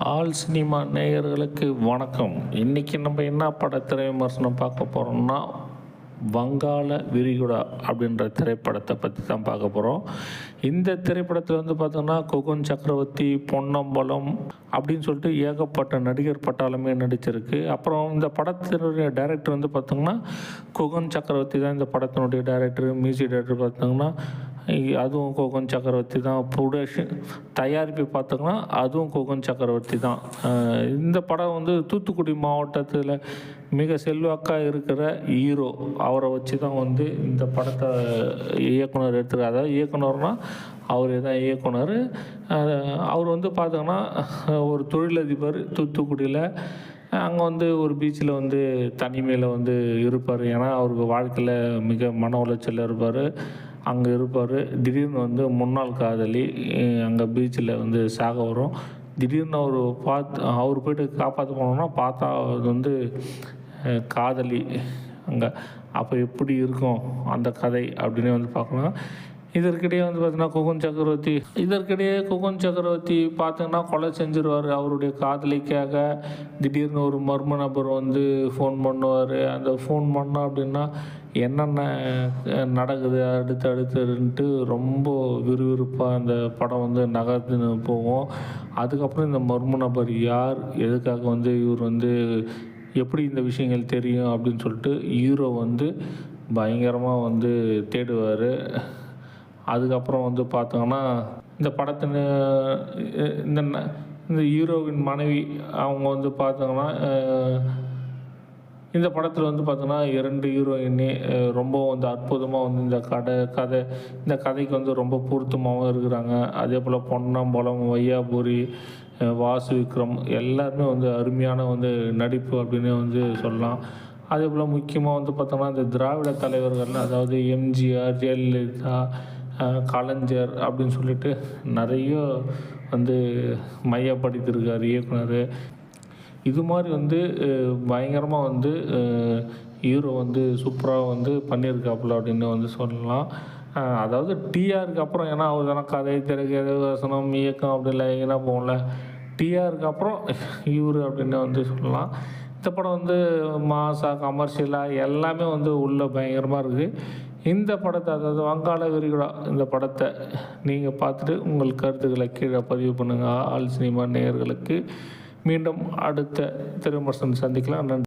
All cinema நேயர்களுக்கு வணக்கம். இன்றைக்கி நம்ம என்ன திரை விமர்சனம் பார்க்க போகிறோம்னா, வங்காள விரிகுடா அப்படின்ற திரைப்படத்தை பற்றி தான் பார்க்க போகிறோம். இந்த திரைப்படத்தில் பார்த்தோம்னா, குகன் சக்கரவர்த்தி, பொன்னம்பலம் அப்படின்னு சொல்லிட்டு ஏகப்பட்ட நடிகர் பட்டாளமே நடிச்சிருக்கு. அப்புறம் இந்த படத்தினுடைய டைரக்டர் பார்த்தோம்னா, குகன் சக்கரவர்த்தி தான் இந்த படத்தினுடைய டைரக்டர். மியூசிக் டைரக்டர் பார்த்தோம்னா அதுவும் குகன் சக்கரவர்த்தி தான். ப்ரொடக்ஷன் தயாரிப்பு பார்த்தோம்னா அதுவும் குகன் சக்கரவர்த்தி தான். இந்த படம் தூத்துக்குடி மாவட்டத்தில் மிக செல்வாக்காக இருக்கிற ஹீரோ அவரை வச்சு தான் இந்த படத்தை இயக்குனர் எடுத்துருக்காரு. அதாவது இயக்குனர்னால் அவர் தான் இயக்குனர். அவர் பார்த்தோன்னா ஒரு தொழிலதிபர் தூத்துக்குடியில். அங்கே ஒரு பீச்சில் தனிமையில் இருப்பார். ஏன்னா அவருக்கு வாழ்க்கையில் மிக மன உளைச்சலில் இருப்பார். அங்கே இருப்பார். திடீர்னு முன்னாள் காதலி அங்கே பீச்சில் சாக வரும். திடீர்னு அவர் போய்ட்டு காப்பாற்ற போனோம்னா பார்த்தா அது காதலி அங்கே. அப்போ எப்படி இருக்கும் அந்த கதை அப்படின்னு பார்க்கலாம். இதற்கிடையே பார்த்தீங்கன்னா குகன் சக்கரவர்த்தி பார்த்தீங்கன்னா கொலை செஞ்சிருவார். அவருடைய காதலிக்காக திடீர்னு ஒரு மர்ம நபர் ஃபோன் பண்ணுவார். அந்த ஃபோன் பண்ணோம் அப்படின்னா என்னென்ன நடக்குது அடுத்துன்ட்டு ரொம்ப விறுவிறுப்பாக அந்த படம் நகர்ந்துன்னு போகும். அதுக்கப்புறம் இந்த மர்ம நபர் யார், எதுக்காக இவர் எப்படி இந்த விஷயங்கள் தெரியும் அப்படின்னு சொல்லிட்டு ஹீரோ பயங்கரமாக தேடுவார். அதுக்கப்புறம் பார்த்தோங்கன்னா இந்த படத்தின் இந்த ஹீரோவின் மனைவி அவங்க பார்த்தோங்கன்னா இந்த படத்தில் பார்த்தோன்னா 2 ஹீரோயினே ரொம்ப அற்புதமாக இந்த கதைக்கு ரொம்ப பொருத்தமாகவும் இருக்கிறாங்க. அதே போல் பொன்னம்பலம், வையாபுரி, வாசு விக்ரம் எல்லாருமே அருமையான நடிப்பு அப்படின்னு சொல்லலாம். அதே போல் முக்கியமாக பார்த்தோம்னா இந்த திராவிட தலைவர்கள், அதாவது எம்ஜிஆர், ஜெயலலிதா, கலைஞர் அப்படின்னு சொல்லிட்டு நிறைய மையப்படுத்தியிருக்கார் இயக்குனர். இது மாதிரி பயங்கரமாக ஹீரோ சூப்பராக பண்ணியிருக்காப்புல அப்படின்னு சொல்லலாம். அதாவது டிஆருக்கு அப்புறம், ஏன்னா அவர் தானே கதை, திரைக்கதை, வசனம், இயக்கம் அப்படிலாம் எங்கன்னா போகல. டிஆருக்கு அப்புறம் இவர் அப்படின்னு சொல்லலாம். இந்த படம் மாசா, கமர்ஷியலாக எல்லாமே உள்ள பயங்கரமாக இருக்குது. இந்த படத்தை, அதாவது வங்காள விரிகுடா இந்த படத்தை நீங்கள் பார்த்துட்டு உங்கள் கருத்துக்களை கீழே பதிவு பண்ணுங்கள். ஆல் சினிமா நேயர்களுக்கு மீண்டும் அடுத்த திரை விமர்சனம் சந்திக்கலாம். நன்றி.